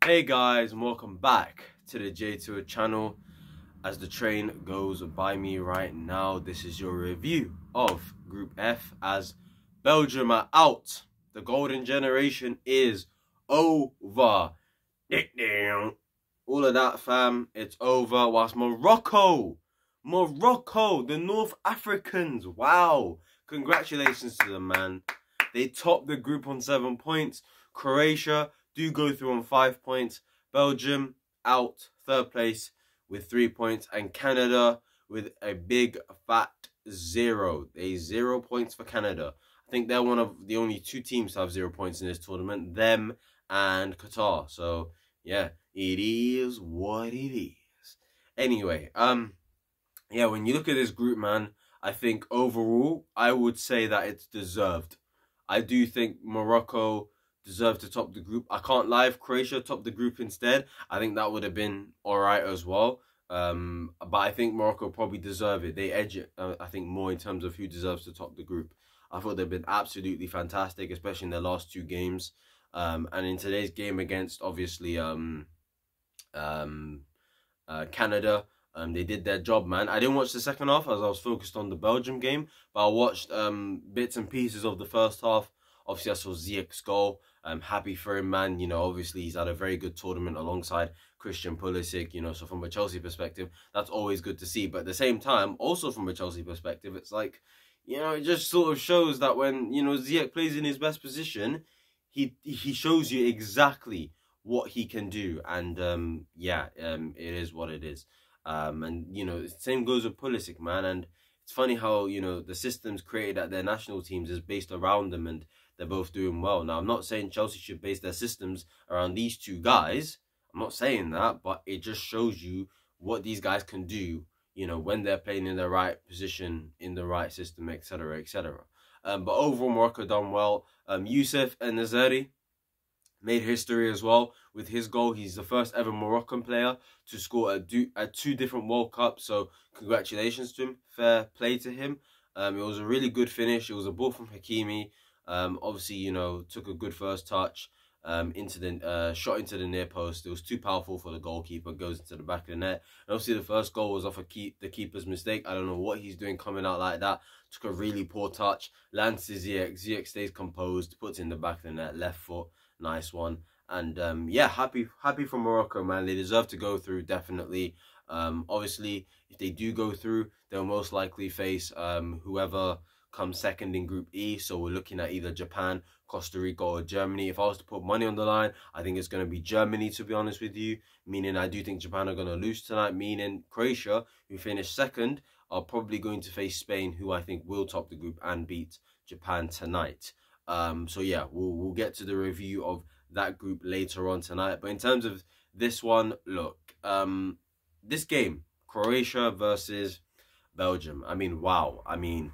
Hey guys, and welcome back to the J2 channel. As the train goes by me right now, this is your review of Group F as Belgium are out. The golden generation is over. All of that, fam, it's over. Whilst Morocco, the North Africans, wow. Congratulations to them, man. They topped the group on 7 points. Croatia do go through on 5 points. Belgium out, 3rd place with 3 points. And Canada with a big fat 0. 0 points for Canada. I think they're one of the only 2 teams to have 0 points in this tournament. Them and Qatar. So, yeah, it is what it is. Anyway, yeah, when you look at this group, man, I think overall, I would say that it's deserved. I do think Morocco deserved to top the group. I can't lie, if Croatia topped the group instead, I think that would have been alright as well. But I think Morocco probably deserve it. They edge it, I think, more in terms of who deserves to top the group. I thought they've been absolutely fantastic, especially in their last 2 games. And in today's game against, obviously, Canada, they did their job, man. I didn't watch the second half as I was focused on the Belgium game, but I watched bits and pieces of the first half. Obviously, I saw Ziyech's goal. I'm happy for him, man. You know, obviously, he's had a very good tournament alongside Christian Pulisic, you know, so from a Chelsea perspective, that's always good to see. But at the same time, also from a Chelsea perspective, it's like, you know, it just sort of shows that when, you know, Ziyech plays in his best position, he shows you exactly what he can do. And, yeah, it is what it is. And, you know, same goes with Pulisic, man. And it's funny how, you know, the systems created at their national teams is based around them, and they're both doing well. Now, I'm not saying Chelsea should base their systems around these 2 guys. I'm not saying that, but it just shows you what these guys can do, you know, when they're playing in the right position, in the right system, etc., etc. But overall, Morocco done well. Youssef En-Nesyri made history as well with his goal. He's the first ever Moroccan player to score at 2 different World Cups. So congratulations to him. Fair play to him. It was a really good finish. It was a ball from Hakimi. Obviously, you know, took a good first touch. Into the shot into the near post. It was too powerful for the goalkeeper. Goes into the back of the net. And obviously, the first goal was off the keeper's mistake. I don't know what he's doing coming out like that. Took a really poor touch. Lands to Ziyech. Ziyech stays composed. Puts in the back of the net. Left foot. Nice one. And yeah, happy for Morocco, man. They deserve to go through, definitely. Obviously, if they do go through, they'll most likely face whoever comes second in Group E. So we're looking at either Japan, Costa Rica, or Germany. If I was to put money on the line, I think it's going to be Germany, to be honest with you. Meaning I do think Japan are going to lose tonight. Meaning Croatia, who finished second, are probably going to face Spain, who I think will top the group and beat Japan tonight. So yeah, we'll get to the review of that group later on tonight. But in terms of this one, look, this game, Croatia versus Belgium. I mean, wow. I mean,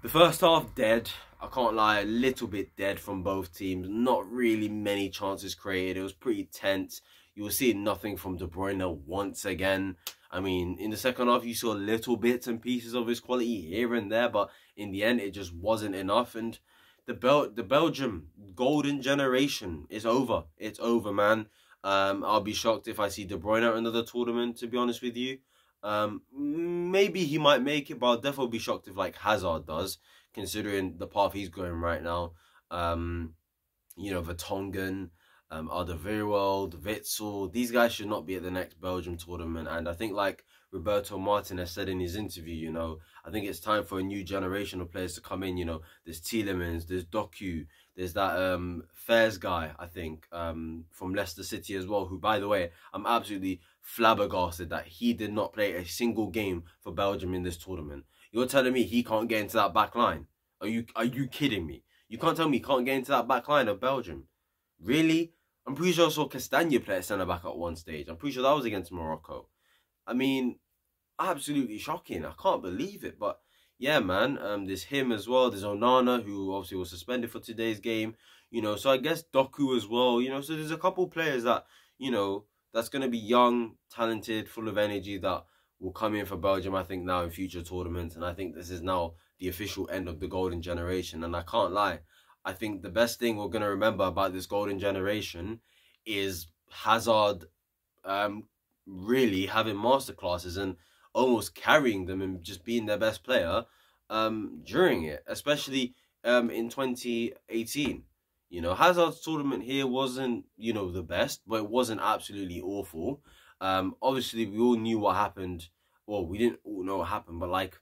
the first half, dead. I can't lie, a little bit dead from both teams. Not really many chances created. It was pretty tense. You were seeing nothing from De Bruyne once again. I mean, in the second half, you saw little bits and pieces of his quality here and there, but in the end, it just wasn't enough. And the Belgium golden generation is over. It's over, man. I'll be shocked if I see De Bruyne at another tournament, to be honest with you. Maybe he might make it, but I'll definitely be shocked if, like, Hazard does, considering the path he's going right now. You know, Vertonghen, Alderweireld, Witsel, these guys should not be at the next Belgium tournament. And I think, like Roberto Martinez said in his interview, you know, I think it's time for a new generation of players to come in. You know, there's Tielemans, there's Doku, there's that Fairs guy, I think, from Leicester City as well, who, by the way, I'm absolutely flabbergasted that he did not play a single game for Belgium in this tournament. You're telling me he can't get into that back line? Are you kidding me? You can't tell me he can't get into that back line of Belgium. Really? I'm pretty sure I saw Castagna play at centre-back at one stage. I'm pretty sure that was against Morocco. I mean, absolutely shocking. I can't believe it. But yeah, man, there's him as well. There's Onana, who obviously was suspended for today's game. You know, so I guess Doku as well. You know, so there's a couple players that, you know, that's going to be young, talented, full of energy that will come in for Belgium, I think, now in future tournaments. And I think this is now the official end of the golden generation. And I can't lie, I think the best thing we're going to remember about this golden generation is Hazard really having masterclasses and almost carrying them and just being their best player during it, especially in 2018. You know, Hazard's tournament here wasn't, you know, the best, but it wasn't absolutely awful. Obviously, we all knew what happened. Well, we didn't all know what happened, but like,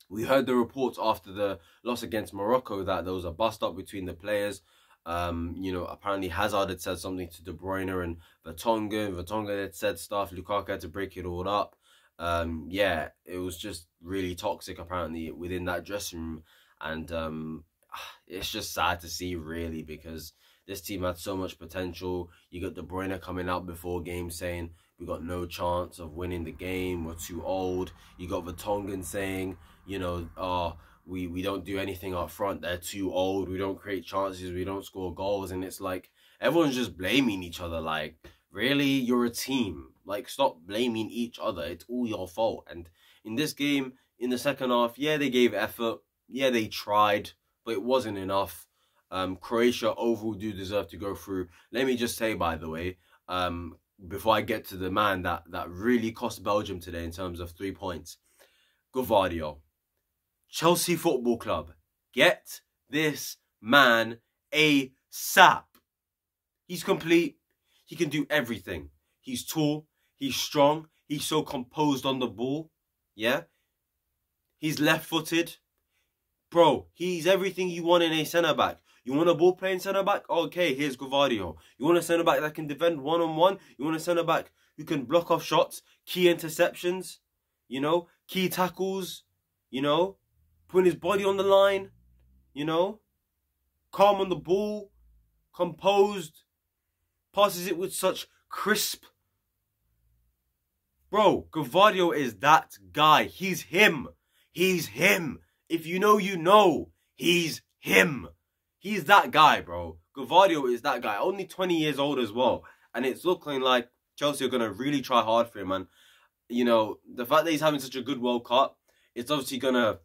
we heard the reports after the loss against Morocco that there was a bust-up between the players. You know, apparently Hazard had said something to De Bruyne and Vertonghen. Vertonghen had said stuff. Lukaku had to break it all up. Yeah, it was just really toxic, apparently, within that dressing room. And it's just sad to see, really, because this team had so much potential. You got De Bruyne coming out before games saying, we got no chance of winning the game, we're too old. You got Vertonghen saying, you know, we don't do anything up front, they're too old, we don't create chances, we don't score goals. And it's like, everyone's just blaming each other. Like, really? You're a team. Like, stop blaming each other. It's all your fault. And in this game, in the second half, yeah, they gave effort. Yeah, they tried, but it wasn't enough. Croatia overall do deserve to go through. Let me just say, by the way, before I get to the man that really cost Belgium today in terms of 3 points, Gvardiol, Chelsea Football Club, get this man ASAP. He's complete. He can do everything. He's tall. He's strong. He's so composed on the ball. Yeah. He's left-footed. Bro, he's everything you want in a centre-back. You want a ball-playing centre-back? Okay, here's Gvardiol. You want a centre-back that can defend one-on-one? You want a centre-back who can block off shots, key interceptions, you know, key tackles, you know, putting his body on the line, you know, calm on the ball, composed, passes it with such crisp. Bro, Gvardiol is that guy. He's him. He's him. If you know, you know. He's him. He's that guy, bro. Gvardiol is that guy. Only 20 years old as well. And it's looking like Chelsea are going to really try hard for him. And, you know, the fact that he's having such a good World Cup, it's obviously going to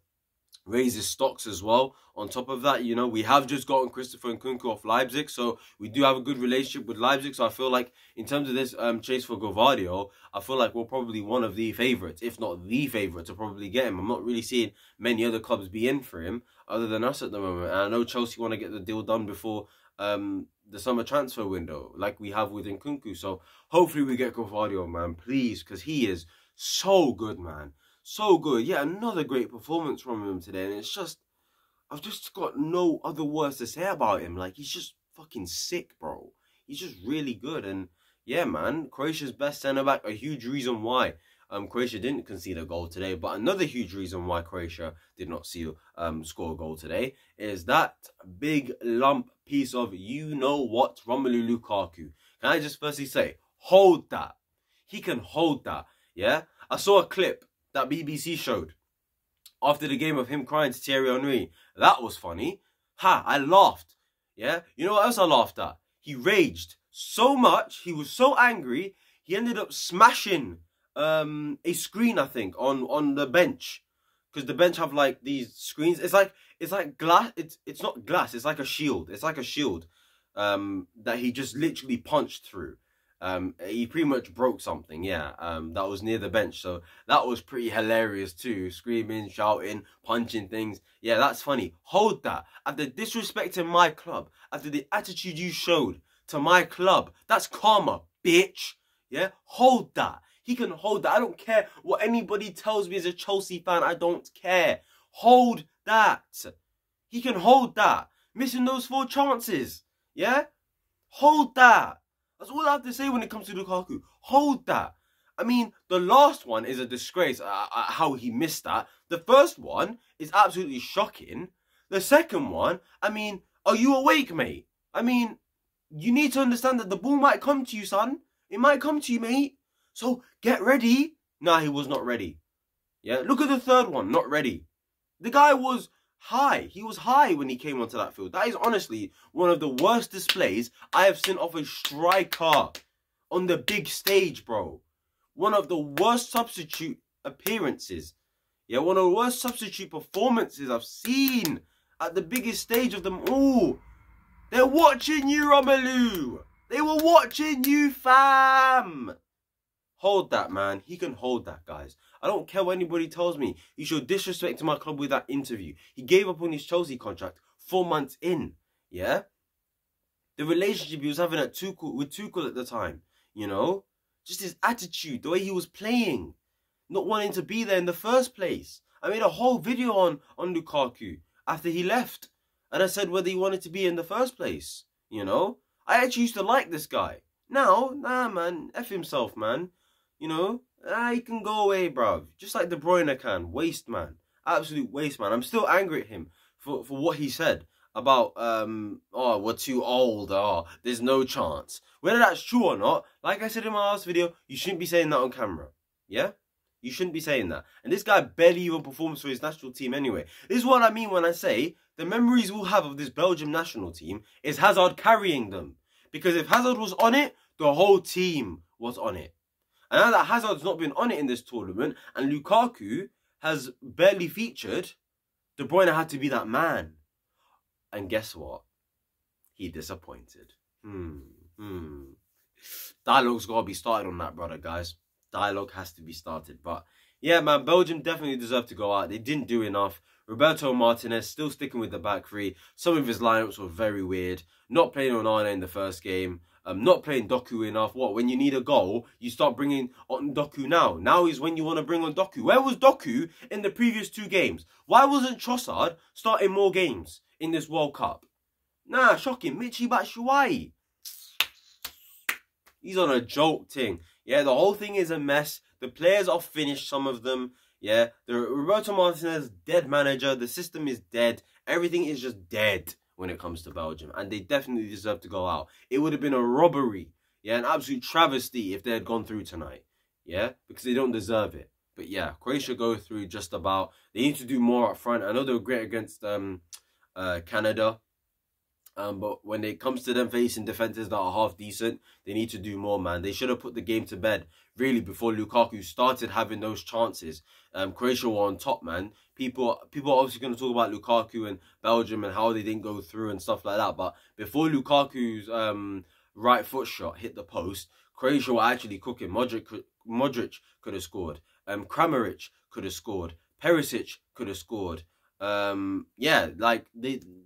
raise his stocks as well. On top of that, you know, we have just gotten Christopher Nkunku off Leipzig, so we do have a good relationship with Leipzig. So I feel like in terms of this chase for Gvardiol, I feel like we're probably one of the favourites, if not the favourite, to probably get him. I'm not really seeing many other clubs be in for him other than us at the moment. And I know Chelsea want to get the deal done before the summer transfer window, like we have with Nkunku. So hopefully we get Gvardiol, man, please, because he is so good, man. So good. Yeah, another great performance from him today. And it's just, I've just got no other words to say about him. Like, he's just fucking sick, bro. He's just really good. And yeah, man, Croatia's best centre-back, a huge reason why Croatia didn't concede a goal today. But another huge reason why Croatia did not score a goal today is that big lump piece of you-know-what, Romelu Lukaku. Can I just firstly say, hold that. He can hold that, yeah? I saw a clip that BBC showed after the game of him crying to Thierry Henry. That was funny. Ha, I laughed. Yeah? You know what else I laughed at? He raged so much, he was so angry, he ended up smashing a screen, I think, on the bench. Because the bench have like these screens. It's like glass. It's not glass, it's like a shield. It's like a shield that he just literally punched through. He pretty much broke something, yeah, that was near the bench. So that was pretty hilarious too. Screaming, shouting, punching things. Yeah, that's funny. Hold that. After disrespecting my club, after the attitude you showed to my club, that's karma, bitch. Yeah, hold that. He can hold that. I don't care what anybody tells me as a Chelsea fan. I don't care. Hold that. He can hold that. Missing those 4 chances. Yeah? Hold that. That's all I have to say when it comes to Lukaku. Hold that. I mean, the last one is a disgrace, how he missed that. The first one is absolutely shocking. The second one, I mean, are you awake, mate? I mean, you need to understand that the ball might come to you, son. It might come to you, mate. So, get ready. Nah, he was not ready. Yeah, look at the third one, not ready. The guy was high. He was high when he came onto that field. That is honestly one of the worst displays I have seen of a striker on the big stage, bro. One of the worst substitute appearances. Yeah, one of the worst substitute performances I've seen at the biggest stage of them all. They're watching you, Romelu. They were watching you, fam. Hold that, man. He can hold that, guys. I don't care what anybody tells me. He showed disrespect to my club with that interview. He gave up on his Chelsea contract 4 months in. Yeah? The relationship he was having with Tuchel at the time. You know? Just his attitude, the way he was playing. Not wanting to be there in the first place. I made a whole video on Lukaku after he left. And I said whether he wanted to be in the first place. You know? I actually used to like this guy. Now, nah, man. F himself, man. You know? He can go away, bruv. Just like De Bruyne can. Waste, man. Absolute waste, man. I'm still angry at him for what he said about, oh, we're too old. Oh, there's no chance. Whether that's true or not, like I said in my last video, you shouldn't be saying that on camera. Yeah? You shouldn't be saying that. And this guy barely even performs for his national team anyway. This is what I mean when I say the memories we'll have of this Belgium national team is Hazard carrying them. Because if Hazard was on it, the whole team was on it. And now that Hazard's not been on it in this tournament and Lukaku has barely featured, De Bruyne had to be that man. And guess what? He disappointed. Dialogue's got to be started on that, brother, guys. Dialogue has to be started. But yeah, man, Belgium definitely deserved to go out. They didn't do enough. Roberto Martinez still sticking with the back three. Some of his lineups were very weird. Not playing Onana in the first game. Not playing Doku enough. What? When you need a goal, you start bringing on Doku now. Now is when you want to bring on Doku. Where was Doku in the previous 2 games? Why wasn't Trossard starting more games in this World Cup? Nah, shocking. Michy Batshuayi. He's on a joke thing. Yeah, the whole thing is a mess. The players are finished, some of them. Yeah, the Roberto Martinez, dead manager. The system is dead. Everything is just dead when it comes to Belgium. And they definitely deserve to go out. It would have been a robbery. Yeah, an absolute travesty if they had gone through tonight. Yeah, because they don't deserve it. But yeah, Croatia go through just about. They need to do more up front. I know they were great against Canada. But when it comes to them facing defenses that are half decent, they need to do more, man. They should have put the game to bed, really, before Lukaku started having those chances. Croatia were on top, man. People are obviously going to talk about Lukaku and Belgium and how they didn't go through and stuff like that. But before Lukaku's right foot shot hit the post, Croatia were actually cooking. Modric could have scored. Kramaric could have scored. Perisic could have scored. Yeah, like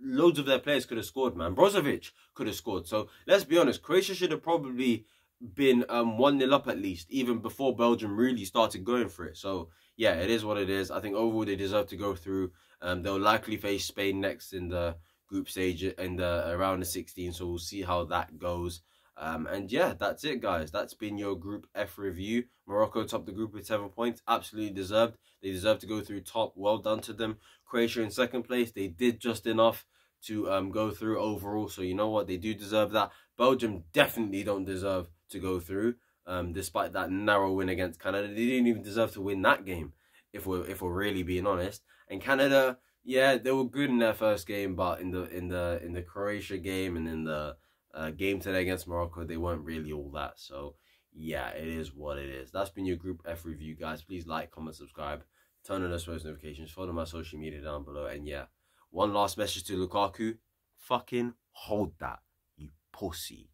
loads of their players could have scored, man. Brozovic could have scored. So let's be honest, Croatia should have probably been 1-0 up at least, even before Belgium really started going for it. So yeah, it is what it is. I think overall they deserve to go through. They'll likely face Spain next in the group stage in the around the 16. So we'll see how that goes. And yeah, that's it, guys. That's been your Group F review. Morocco topped the group with 7 points. Absolutely deserved. They deserve to go through top. Well done to them. Croatia in second place. They did just enough to go through overall. So you know what? They do deserve that. Belgium definitely don't deserve to go through. Despite that narrow win against Canada. They didn't even deserve to win that game, if we're really being honest. And Canada, yeah, they were good in their first game, but in the Croatia game and in the game today against Morocco, they weren't really all that. So yeah, it is what it is. That's been your Group F review, guys. Please like, comment, subscribe, turn on those post notifications, follow my social media down below. And yeah, one last message to Lukaku: fucking hold that, you pussy.